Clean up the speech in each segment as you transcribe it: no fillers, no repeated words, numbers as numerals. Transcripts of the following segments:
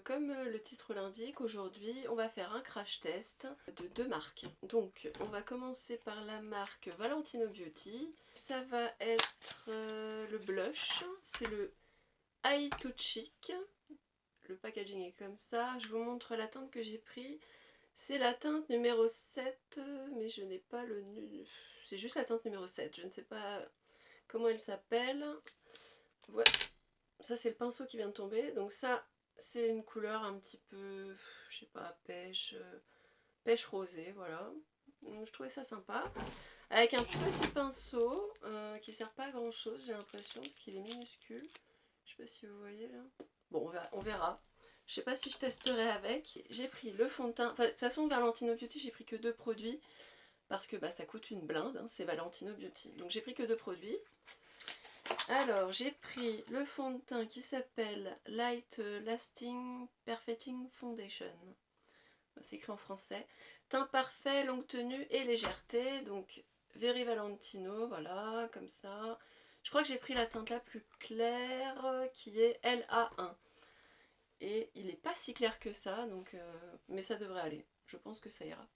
comme le titre l'indique, aujourd'hui on va faire un crash test de deux marques. Donc on va commencer par la marque Valentino Beauty. Ça va être le blush, c'est le Eye to Cheek. Le packaging est comme ça. Je vous montre la teinte que j'ai pris. C'est la teinte numéro 7, mais je n'ai pas le... C'est juste la teinte numéro 7, je ne sais pas comment elle s'appelle. Voilà. Ça c'est le pinceau qui vient de tomber, donc ça c'est une couleur un petit peu, je sais pas, pêche rosée, voilà. Donc, je trouvais ça sympa. Avec un petit pinceau qui sert pas à grand chose, j'ai l'impression, parce qu'il est minuscule. Je sais pas si vous voyez là. Bon, on verra. Je sais pas si je testerai avec. J'ai pris le fond de teint. Enfin, de toute façon, Valentino Beauty, j'ai pris que 2 produits. Parce que bah, ça coûte une blinde, hein, c'est Valentino Beauty. Donc j'ai pris que 2 produits. Alors, j'ai pris le fond de teint qui s'appelle Light Lasting Perfecting Foundation. C'est écrit en français. Teint parfait, longue tenue et légèreté. Donc, Very Valentino, voilà, comme ça. Je crois que j'ai pris la teinte la plus claire, qui est LA1. Et il n'est pas si clair que ça, donc, mais ça devrait aller. Je pense que ça ira.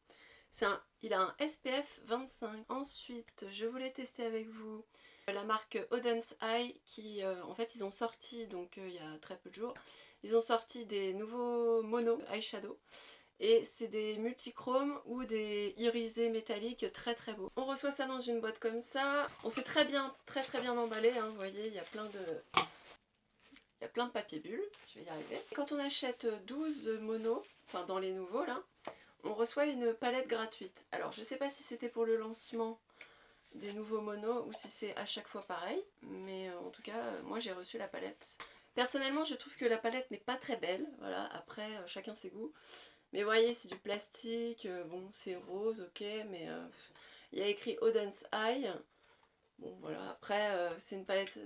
Il a un SPF 25. Ensuite, je voulais tester avec vous la marque Auden's Eye qui, en fait, ils ont sorti, donc il y a très peu de jours, ils ont sorti des nouveaux mono eyeshadow. Et c'est des multichromes ou des irisés métalliques très très beaux. On reçoit ça dans une boîte comme ça. On s'est très bien emballé, hein, vous voyez, il y a plein de papier bulle, je vais y arriver. Quand on achète 12 monos, enfin dans les nouveaux là, on reçoit une palette gratuite. Alors je sais pas si c'était pour le lancement des nouveaux monos ou si c'est à chaque fois pareil, mais en tout cas moi j'ai reçu la palette. Personnellement je trouve que la palette n'est pas très belle, voilà, après chacun ses goûts. Mais vous voyez, c'est du plastique, bon c'est rose, ok, mais il y a écrit Auden's Eye. Bon voilà, après c'est une palette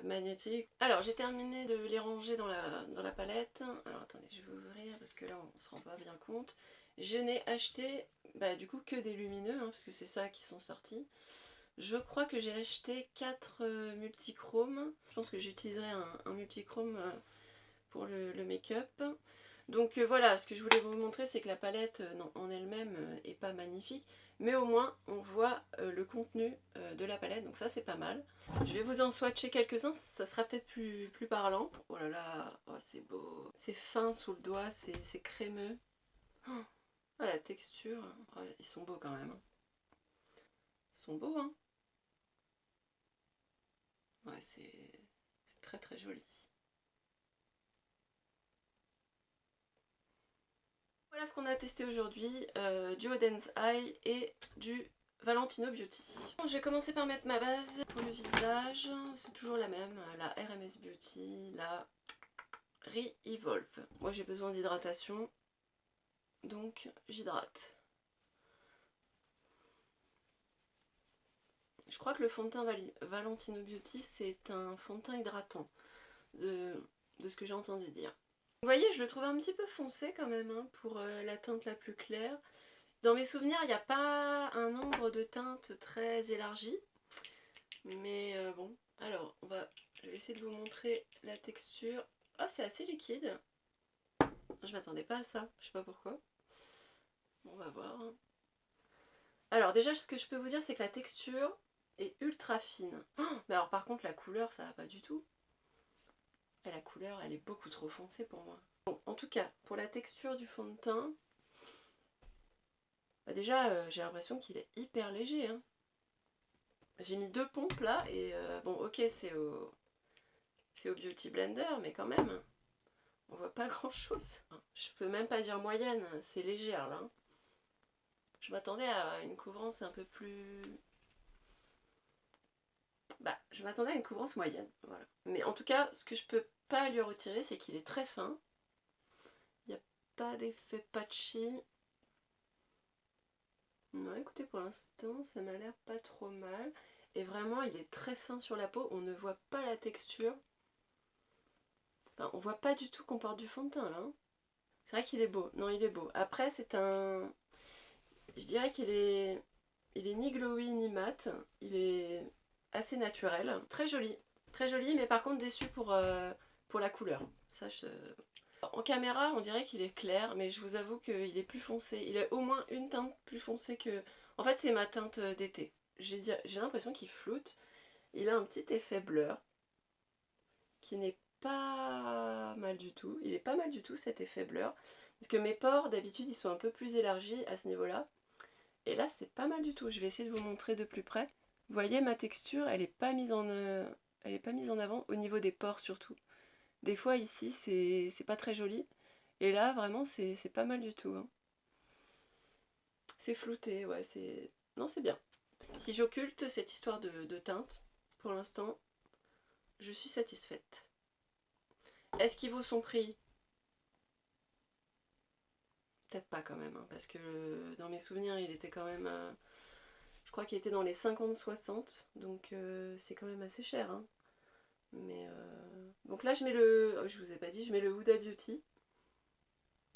magnétique. Alors j'ai terminé de les ranger dans la palette. Alors attendez, je vais ouvrir parce que là on se rend pas bien compte. Je n'ai acheté bah, du coup que des lumineux, hein, parce que c'est ça qui sont sortis. Je crois que j'ai acheté 4 multichromes. Je pense que j'utiliserai un multichrome pour le make-up. Donc voilà, ce que je voulais vous montrer, c'est que la palette en elle-même est pas magnifique, mais au moins on voit le contenu de la palette, donc ça c'est pas mal. Je vais vous en swatcher quelques-uns, ça sera peut-être plus parlant. Oh là là, oh, c'est beau, c'est fin sous le doigt, c'est crémeux. Oh, la texture, oh, ils sont beaux quand même. Ils sont beaux, hein. Ouais, c'est très très joli. Voilà ce qu'on a testé aujourd'hui, du Auden's Eye et du Valentino Beauty. Bon, je vais commencer par mettre ma base pour le visage. C'est toujours la même, la RMS Beauty, la Re-Evolve. Moi j'ai besoin d'hydratation, donc j'hydrate. Je crois que le fond de teint Valentino Beauty c'est un fond de teint hydratant, de ce que j'ai entendu dire. Vous voyez, je le trouve un petit peu foncé quand même, hein, pour la teinte la plus claire. Dans mes souvenirs, il n'y a pas un nombre de teintes très élargi. Mais bon, alors, je vais essayer de vous montrer la texture. Ah, c'est assez liquide. Je m'attendais pas à ça, je sais pas pourquoi. Bon, on va voir. Alors déjà, ce que je peux vous dire, c'est que la texture est ultra fine. Oh, mais alors par contre, la couleur, ça va pas du tout. Et la couleur, elle est beaucoup trop foncée pour moi. Bon, en tout cas, pour la texture du fond de teint, bah déjà, j'ai l'impression qu'il est hyper léger, hein. J'ai mis 2 pompes là, et bon, ok, c'est au Beauty Blender, mais quand même, on voit pas grand chose. Je peux même pas dire moyenne, c'est légère là. Je m'attendais à une couvrance un peu plus... Bah, je m'attendais à une couvrance moyenne, voilà. Mais en tout cas, ce que je peux pas lui retirer, c'est qu'il est très fin. Il n'y a pas d'effet patchy. Non, écoutez, pour l'instant, ça m'a l'air pas trop mal. Et vraiment, il est très fin sur la peau, on ne voit pas la texture. Enfin, on voit pas du tout qu'on porte du fond de teint là. C'est vrai qu'il est beau, non il est beau. Après c'est un... Je dirais qu'il est... Il est ni glowy ni mat, il est assez naturel. Très joli, mais par contre déçu pour la couleur. Ça, En caméra, on dirait qu'il est clair, mais je vous avoue qu'il est plus foncé. Il a au moins une teinte plus foncée que... En fait, c'est ma teinte d'été. J'ai l'impression qu'il floute. Il a un petit effet blur, qui n'est pas mal du tout. Il est pas mal du tout, cet effet blur. Parce que mes pores, d'habitude, ils sont un peu plus élargis à ce niveau-là. Et là, c'est pas mal du tout. Je vais essayer de vous montrer de plus près. Vous voyez, ma texture, elle est pas mise en avant, au niveau des pores surtout. Des fois, ici, c'est pas très joli. Et là, vraiment, c'est pas mal du tout. Hein. C'est flouté, ouais, c'est... Non, c'est bien. Si j'occulte cette histoire de teinte, pour l'instant, je suis satisfaite. Est-ce qu'il vaut son prix? Peut-être pas quand même, hein, parce que dans mes souvenirs, il était quand même... je crois qu'il était dans les 50-60, donc c'est quand même assez cher. Hein. Mais donc là, je mets le... Oh, je vous ai pas dit, je mets le Huda Beauty.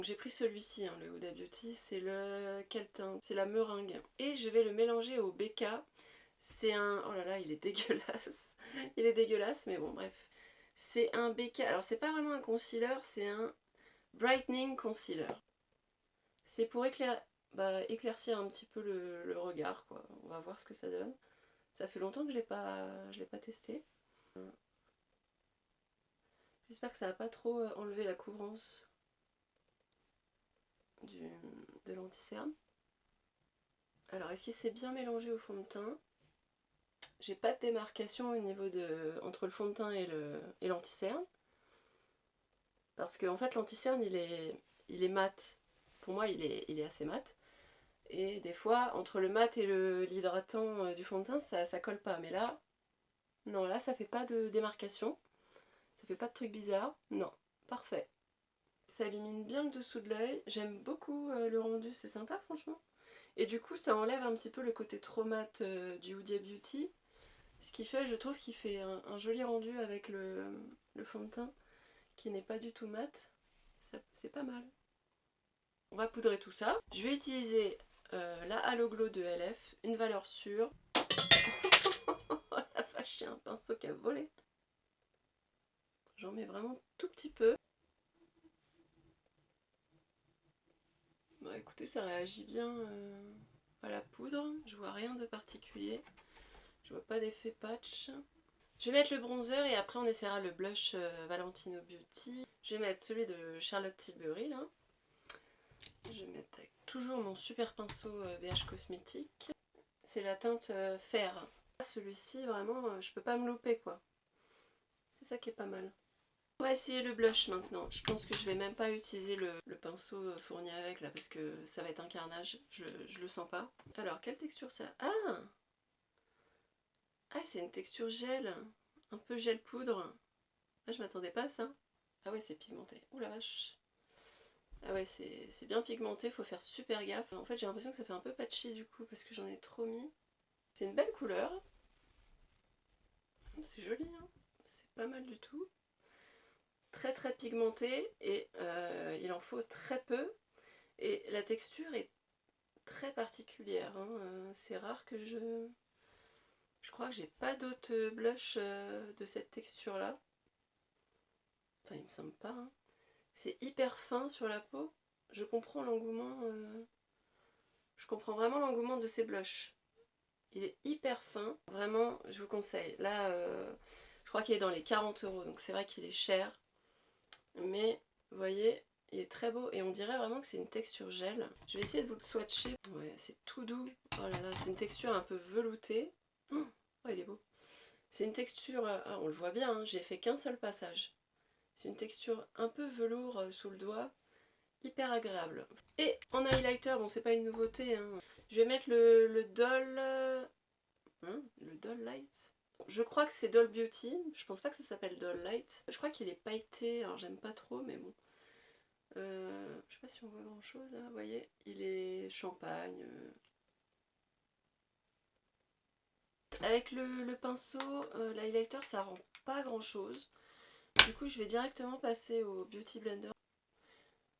J'ai pris celui-ci, hein, le Huda Beauty, c'est le... Quelle teinte? C'est la meringue. Et je vais le mélanger au BK. C'est un... Oh là là, il est dégueulasse. Il est dégueulasse, mais bon, bref. C'est un BK... Alors, c'est pas vraiment un concealer, c'est un brightening concealer. C'est pour éclaircir un petit peu le regard, quoi. On va voir ce que ça donne. Ça fait longtemps que je l'ai pas testé. J'espère que ça va pas trop enlever la couvrance de l'anti-cerne. Alors, est-ce qu'il s'est bien mélangé au fond de teint? J'ai pas de démarcation au niveau entre le fond de teint et l'anti-cerne. Parce qu'en fait, l'anti-cerne, il est mat. Pour moi, il est assez mat. Et des fois, entre le mat et l'hydratant du fond de teint, ça colle pas. Mais là, non, là, ça fait pas de démarcation. Ça fait pas de trucs bizarres. Non, parfait. Ça illumine bien le dessous de l'œil. J'aime beaucoup le rendu, c'est sympa, franchement. Et du coup, ça enlève un petit peu le côté trop mat du Huda Beauty. Ce qui fait, je trouve, qu'il fait un joli rendu avec le fond de teint qui n'est pas du tout mat. C'est pas mal. On va poudrer tout ça. Je vais utiliser la Halo Glow de LF, une valeur sûre. Oh la vache, j'ai un pinceau qui a volé. J'en mets vraiment tout petit peu. Bon, écoutez, ça réagit bien à la poudre. Je vois rien de particulier. Je vois pas d'effet patch. Je vais mettre le bronzer et après on essaiera le blush Valentino Beauty. Je vais mettre celui de Charlotte Tilbury là. Je vais mettre avec toujours mon super pinceau BH Cosmétique. C'est la teinte fer. Celui-ci vraiment je peux pas me louper quoi. C'est ça qui est pas mal. On va essayer le blush maintenant. Je pense que je vais même pas utiliser le pinceau fourni avec là parce que ça va être un carnage. Je le sens pas. Alors quelle texture ça? Ah, c'est une texture gel, un peu gel poudre. Ah, je m'attendais pas à ça. Ah ouais, c'est pigmenté. Ouh la vache. Ah ouais, c'est bien pigmenté, faut faire super gaffe. En fait, j'ai l'impression que ça fait un peu patchy du coup, parce que j'en ai trop mis. C'est une belle couleur. C'est joli, hein. C'est pas mal du tout. Très très pigmenté, et il en faut très peu. Et la texture est très particulière. Hein. C'est rare que Je crois que j'ai pas d'autres blush de cette texture là. Enfin il me semble pas. Hein. C'est hyper fin sur la peau. Je comprends l'engouement. Je comprends vraiment l'engouement de ces blushs. Il est hyper fin. Vraiment je vous conseille. Là je crois qu'il est dans les 40 €. Donc c'est vrai qu'il est cher. Mais vous voyez il est très beau. Et on dirait vraiment que c'est une texture gel. Je vais essayer de vous le swatcher. Ouais c'est tout doux. Oh là là c'est une texture un peu veloutée. Oh, il est beau. C'est une texture, on le voit bien, hein, j'ai fait qu'un seul passage. C'est une texture un peu velours sous le doigt, hyper agréable. Et en highlighter, bon c'est pas une nouveauté, hein, je vais mettre le Doll... le Doll Light. Je crois que c'est Doll Beauty, je pense pas que ça s'appelle Doll Light. Je crois qu'il est pailleté, alors j'aime pas trop, mais bon. Je sais pas si on voit grand chose là, vous voyez, il est champagne. Avec le pinceau, l'highlighter ça rend pas grand chose. Du coup je vais directement passer au Beauty Blender.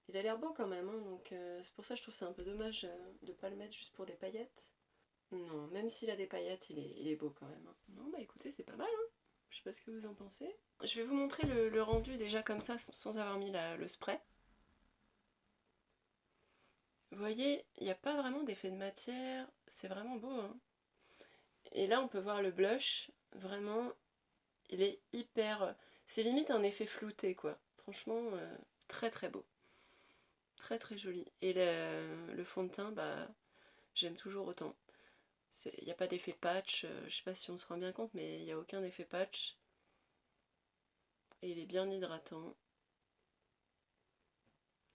Il a l'air beau quand même, hein, donc c'est pour ça que je trouve ça un peu dommage de pas le mettre juste pour des paillettes. Non, même s'il a des paillettes, il est beau quand même. Hein. Non bah écoutez c'est pas mal. Hein. Je sais pas ce que vous en pensez. Je vais vous montrer le rendu déjà comme ça, sans avoir mis le spray. Vous voyez, il n'y a pas vraiment d'effet de matière, c'est vraiment beau, hein. Et là on peut voir le blush, vraiment, il est hyper... C'est limite un effet flouté quoi. Franchement, très très beau. Très très joli. Et le fond de teint, bah, j'aime toujours autant. Il n'y a pas d'effet patch, je sais pas si on se rend bien compte, mais il n'y a aucun effet patch. Et il est bien hydratant.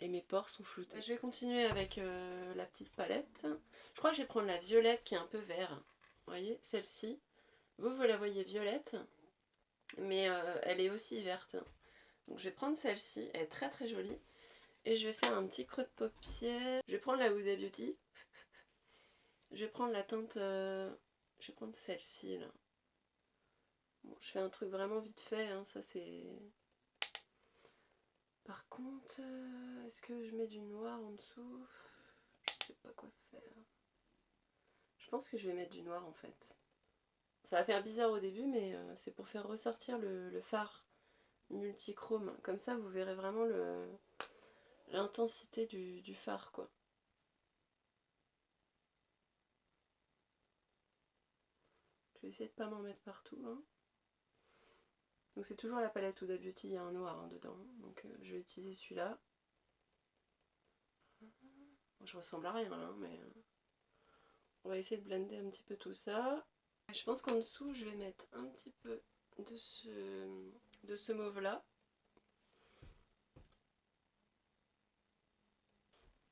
Et mes pores sont floutés. Je vais continuer avec la petite palette. Je crois que je vais prendre la violette qui est un peu vert. Vous voyez, celle-ci. Vous la voyez violette, mais elle est aussi verte. Donc je vais prendre celle-ci, elle est très très jolie. Et je vais faire un petit creux de paupière. Je vais prendre la Huda Beauty. Je vais prendre la teinte... je vais prendre celle-ci là. Bon, je fais un truc vraiment vite fait, hein, ça c'est... Par contre, est-ce que je mets du noir en dessous? Je sais pas quoi faire. Je pense que je vais mettre du noir en fait. Ça va faire bizarre au début, mais c'est pour faire ressortir le fard multichrome. Comme ça, vous verrez vraiment l'intensité du fard, quoi. Je vais essayer de pas m'en mettre partout, hein. Donc c'est toujours la palette Huda Beauty, il y a un noir dedans. Donc je vais utiliser celui-là. Je ressemble à rien, hein, mais on va essayer de blender un petit peu tout ça. Je pense qu'en dessous, je vais mettre un petit peu de ce mauve-là.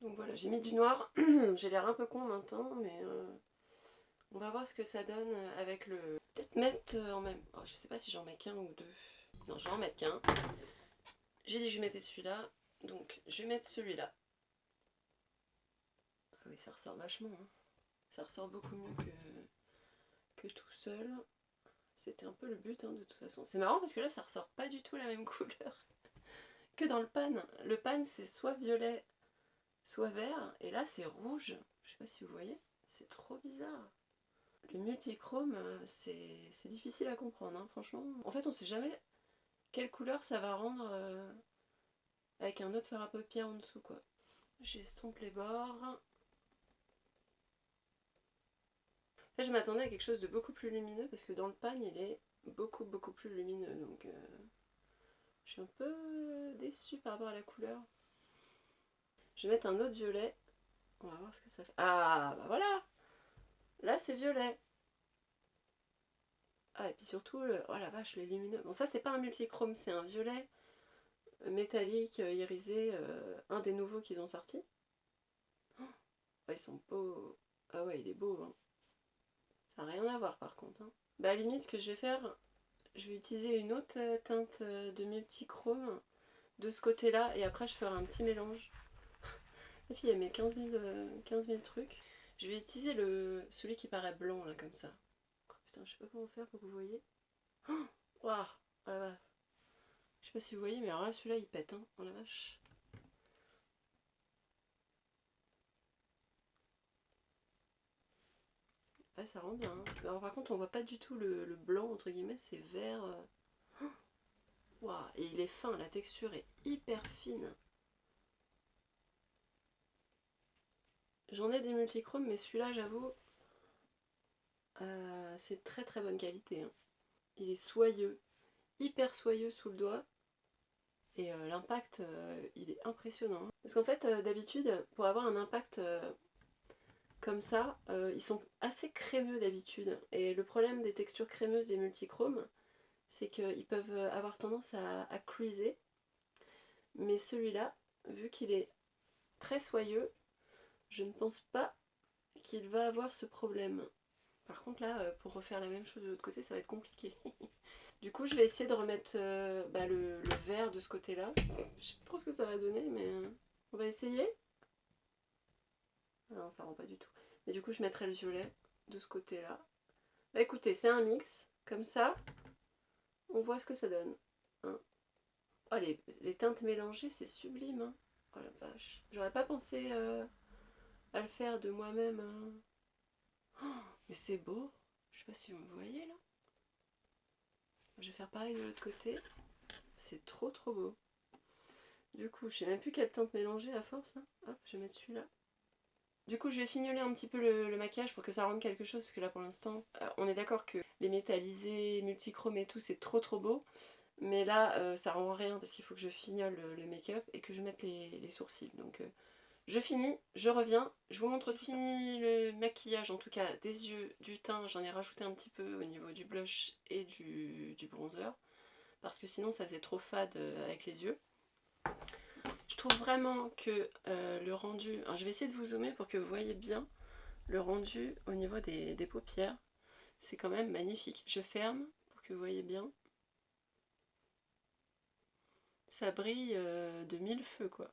Donc voilà, j'ai mis du noir. J'ai l'air un peu con maintenant, mais on va voir ce que ça donne avec le... Peut-être mettre en même... Oh, je sais pas si j'en mets qu'un ou deux. Non, je vais en mettre qu'un. J'ai dit que je mettais celui-là, donc je vais mettre celui-là. Ah oui, ça ressort vachement, hein. Ça ressort beaucoup mieux que tout seul. C'était un peu le but, hein, de toute façon. C'est marrant parce que là, ça ressort pas du tout la même couleur que dans le pan. Le pan, c'est soit violet, soit vert, et là, c'est rouge. Je sais pas si vous voyez, c'est trop bizarre. Le multichrome, c'est difficile à comprendre, hein, franchement. En fait, on sait jamais quelle couleur ça va rendre avec un autre fard à paupières en dessous, quoi. J'estompe les bords. Là, je m'attendais à quelque chose de beaucoup plus lumineux parce que dans le pan, il est beaucoup plus lumineux. Donc, je suis un peu déçue par rapport à la couleur. Je vais mettre un autre violet. On va voir ce que ça fait. Ah, bah voilà! Là, c'est violet. Ah, et puis surtout, oh la vache, les lumineux. Bon, ça, c'est pas un multichrome, c'est un violet métallique, irisé, un des nouveaux qu'ils ont sortis. Oh, ils sont beaux. Ah ouais, il est beau, hein. Ça n'a rien à voir par contre, hein. Bah à la limite, ce que je vais faire, je vais utiliser une autre teinte de multichrome de ce côté-là et après je ferai un petit mélange. La fille elle met 15 000 trucs. Je vais utiliser celui qui paraît blanc là comme ça. Oh, putain, je sais pas comment faire pour que vous voyez. Oh, waouh, oh la vache. Je sais pas si vous voyez, mais alors là celui-là il pète, hein. Oh la vache. Ouais, ça rend bien, hein. Alors, par contre on voit pas du tout le blanc entre guillemets, c'est vert. Waouh, et il est fin, la texture est hyper fine. J'en ai des multichromes, mais celui-là, j'avoue, c'est très très bonne qualité, hein. Il est soyeux, hyper soyeux sous le doigt. Et l'impact, il est impressionnant. Parce qu'en fait, d'habitude, pour avoir un impact comme ça, ils sont assez crémeux d'habitude. Et le problème des textures crémeuses des multichromes, c'est qu'ils peuvent avoir tendance à creaser. Mais celui-là, vu qu'il est très soyeux, je ne pense pas qu'il va avoir ce problème. Par contre là, pour refaire la même chose de l'autre côté, ça va être compliqué. Du coup, je vais essayer de remettre le vert de ce côté-là. Je sais pas trop ce que ça va donner, mais on va essayer. Ah non, ça rend pas du tout. Mais du coup, je mettrai le violet de ce côté-là. Bah écoutez, c'est un mix. Comme ça, on voit ce que ça donne, hein. Oh, les teintes mélangées, c'est sublime, hein. Oh la vache. J'aurais pas pensé à le faire de moi-même, hein. Oh, mais c'est beau. Je sais pas si vous me voyez là. Je vais faire pareil de l'autre côté. C'est trop beau. Du coup, je sais même plus quelle teinte mélanger à force. Hein. Hop, je vais mettre celui-là. Du coup, je vais fignoler un petit peu le maquillage pour que ça rende quelque chose, parce que là pour l'instant, on est d'accord que les métallisés, multichromes et tout, c'est trop beau. Mais là, ça rend rien parce qu'il faut que je fignole le make-up et que je mette les sourcils. Donc je finis, je reviens, je vous montre tout ça. J'ai fini le maquillage, en tout cas des yeux, du teint. J'en ai rajouté un petit peu au niveau du blush et du bronzer. Parce que sinon ça faisait trop fade avec les yeux. Je trouve vraiment que le rendu... Alors je vais essayer de vous zoomer pour que vous voyez bien le rendu au niveau des paupières. C'est quand même magnifique. Je ferme pour que vous voyez bien. Ça brille de mille feux quoi.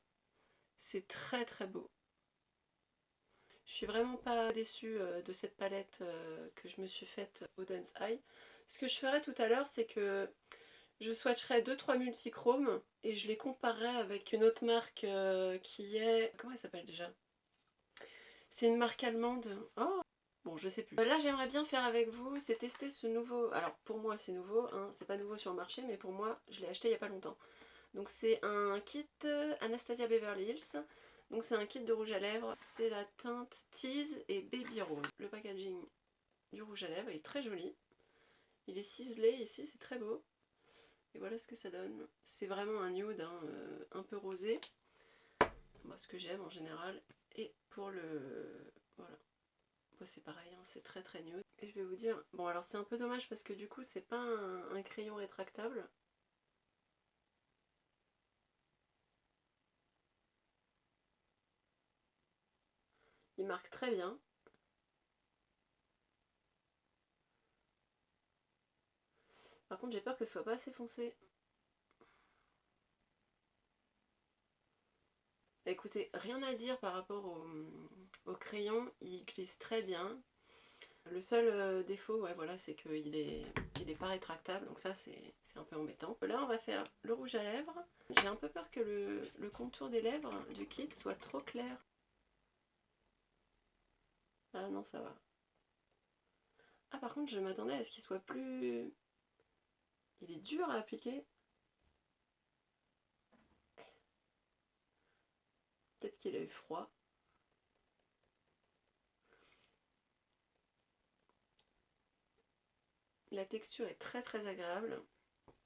C'est très beau. Je suis vraiment pas déçue de cette palette que je me suis faite au Dance Eye. Ce que je ferai tout à l'heure, c'est que je swatcherai 2-3 multichromes et je les comparerai avec une autre marque qui est... Comment elle s'appelle déjà? C'est une marque allemande. Oh bon, je sais plus. Là, j'aimerais bien faire avec vous, c'est tester ce nouveau... Alors, pour moi, c'est nouveau, hein, c'est pas nouveau sur le marché, mais pour moi, je l'ai acheté il y a pas longtemps. Donc, c'est un kit Anastasia Beverly Hills. Donc, c'est un kit de rouge à lèvres. C'est la teinte Tease et Baby Rose. Le packaging du rouge à lèvres est très joli. Il est ciselé ici, c'est très beau. Et voilà ce que ça donne. C'est vraiment un nude, hein, un peu rosé. Moi, ce que j'aime en général. Et pour le... Voilà. C'est pareil, hein, c'est très nude. Et je vais vous dire... Bon, alors c'est un peu dommage parce que du coup, c'est pas un crayon rétractable. Il marque très bien. Par contre, j'ai peur que ce soit pas assez foncé. Écoutez, rien à dire par rapport au crayon, il glisse très bien. Le seul défaut, ouais, voilà, c'est qu'il est pas rétractable, donc ça c'est un peu embêtant. Là, on va faire le rouge à lèvres. J'ai un peu peur que le contour des lèvres du kit soit trop clair. Ah non, ça va. Ah, par contre, je m'attendais à ce qu'il soit plus... Il est dur à appliquer. Peut-être qu'il a eu froid. La texture est très agréable.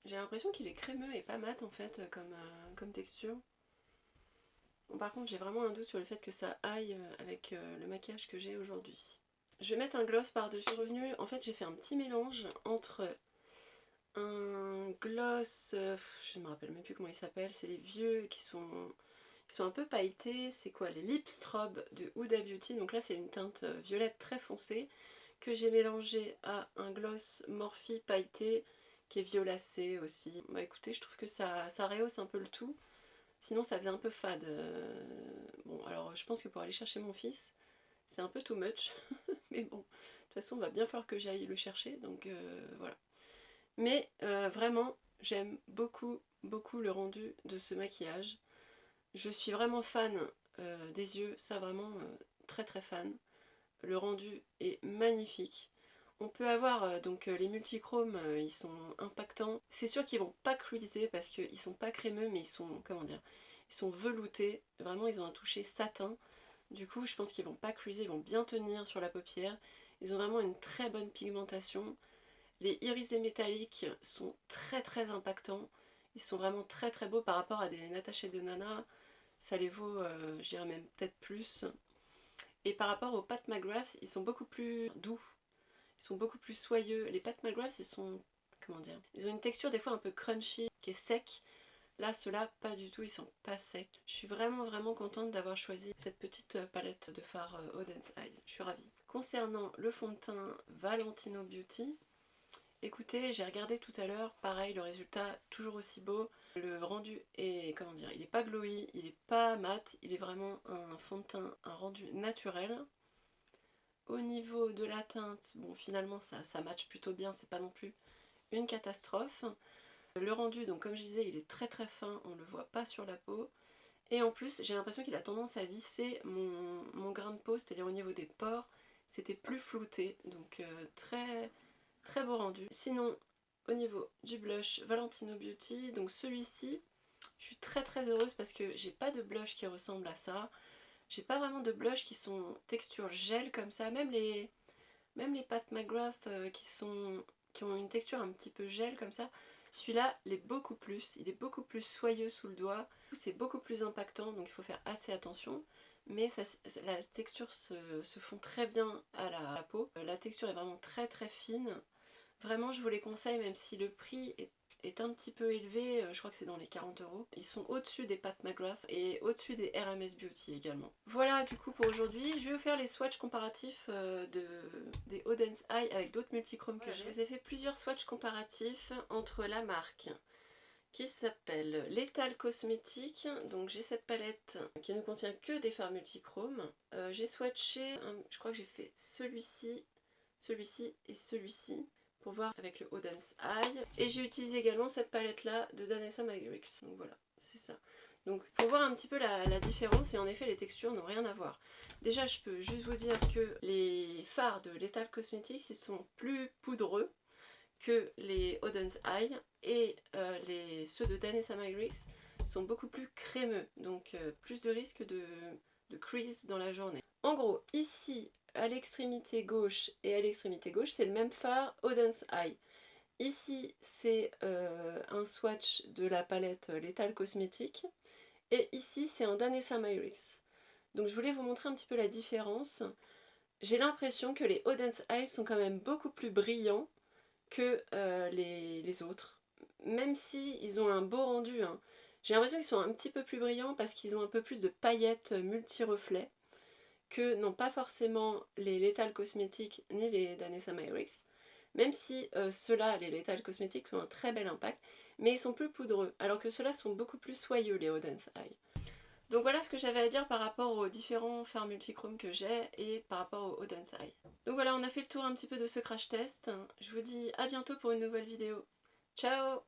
J'ai l'impression qu'il est crémeux et pas mat en fait comme texture. Bon, par contre j'ai vraiment un doute sur le fait que ça aille avec le maquillage que j'ai aujourd'hui. Je vais mettre un gloss par-dessus. Revenu, en fait j'ai fait un petit mélange entre un gloss, je ne me rappelle même plus comment il s'appelle, c'est les vieux qui sont un peu pailletés. C'est quoi, les Lip Strobe de Huda Beauty. Donc là c'est une teinte violette très foncée que j'ai mélangé à un gloss Morphe pailleté qui est violacé aussi. Bah écoutez, je trouve que ça rehausse un peu le tout. Sinon ça faisait un peu fade. Bon, alors je pense que pour aller chercher mon fils, c'est un peu too much. Mais bon, de toute façon, il va bien falloir que j'aille le chercher. Donc voilà. Mais vraiment, j'aime beaucoup le rendu de ce maquillage. Je suis vraiment fan des yeux. Ça vraiment très fan. Le rendu est magnifique. On peut avoir donc les multichromes, ils sont impactants. C'est sûr qu'ils vont pas creaser parce qu'ils sont pas crémeux, mais ils sont, comment dire, ils sont veloutés. Vraiment, ils ont un toucher satin. Du coup, je pense qu'ils vont pas creaser, ils vont bien tenir sur la paupière. Ils ont vraiment une très bonne pigmentation. Les irisés métalliques sont très impactants. Ils sont vraiment très beaux par rapport à des Natasha Denona. Ça les vaut, je dirais même peut-être plus. Et par rapport aux Pat McGrath, ils sont beaucoup plus doux. Ils sont beaucoup plus soyeux. Les Pat McGrath, ils sont... Comment dire? Ils ont une texture des fois un peu crunchy, qui est sec. Là, ceux-là, pas du tout, ils sont pas secs. Je suis vraiment contente d'avoir choisi cette petite palette de fard Oden's Eye. Je suis ravie. Concernant le fond de teint Valentino Beauty, écoutez, j'ai regardé tout à l'heure, pareil, le résultat toujours aussi beau. Le rendu est, comment dire, il est pas glowy, il est pas mat, il est vraiment un fond de teint, un rendu naturel. Au niveau de la teinte, bon finalement ça match plutôt bien, c'est pas non plus une catastrophe. Le rendu, donc comme je disais, il est très fin, on le voit pas sur la peau. Et en plus, j'ai l'impression qu'il a tendance à lisser mon grain de peau, c'est-à-dire au niveau des pores, c'était plus flouté, donc très beau rendu. Sinon, au niveau du blush Valentino Beauty. Donc celui-ci, je suis très heureuse parce que j'ai pas de blush qui ressemble à ça. J'ai pas vraiment de blush qui sont texture gel comme ça. Même les Pat McGrath qui ont une texture un petit peu gel comme ça. Celui-là il est beaucoup plus soyeux sous le doigt. C'est beaucoup plus impactant, donc il faut faire assez attention. Mais la texture se fond très bien à la peau. La texture est vraiment très fine. Vraiment, je vous les conseille, même si le prix est un petit peu élevé, je crois que c'est dans les 40 €. Ils sont au-dessus des Pat McGrath et au-dessus des RMS Beauty également. Voilà du coup pour aujourd'hui. Je vais vous faire les swatchs comparatifs des Odense Eye avec d'autres multichromes que j'ai. Je vous ai fait plusieurs swatchs comparatifs entre la marque qui s'appelle Lethal Cosmetics. Donc j'ai cette palette qui ne contient que des fards multichromes. J'ai swatché, je crois que j'ai fait celui-ci et celui-ci pour voir avec le Odense Eye. Et j'ai utilisé également cette palette là de Danessa Myricks. Donc voilà, c'est ça. Donc pour voir un petit peu la différence, et en effet les textures n'ont rien à voir. Déjà je peux juste vous dire que les fards de Lethal Cosmetics ils sont plus poudreux que les Odense Eye, et ceux de Danessa Myricks sont beaucoup plus crémeux, donc plus de risque de crease dans la journée. En gros, ici à l'extrémité gauche et à l'extrémité gauche, c'est le même fard Odense Eye. Ici, c'est un swatch de la palette Lethal Cosmetics, et ici, c'est un Danessa Myricks. Donc je voulais vous montrer un petit peu la différence. J'ai l'impression que les Odense Eye sont quand même beaucoup plus brillants que les autres, même si ils ont un beau rendu, hein. J'ai l'impression qu'ils sont un petit peu plus brillants parce qu'ils ont un peu plus de paillettes multi-reflets que n'ont pas forcément les Lethal Cosmetics ni les Danessa Myricks, même si ceux-là, les Lethal Cosmetics, ont un très bel impact, mais ils sont plus poudreux, alors que ceux-là sont beaucoup plus soyeux, les Odense Eye. Donc voilà ce que j'avais à dire par rapport aux différents fards multichromes que j'ai et par rapport aux Odense Eye. Donc voilà, on a fait le tour un petit peu de ce crash test. Je vous dis à bientôt pour une nouvelle vidéo. Ciao!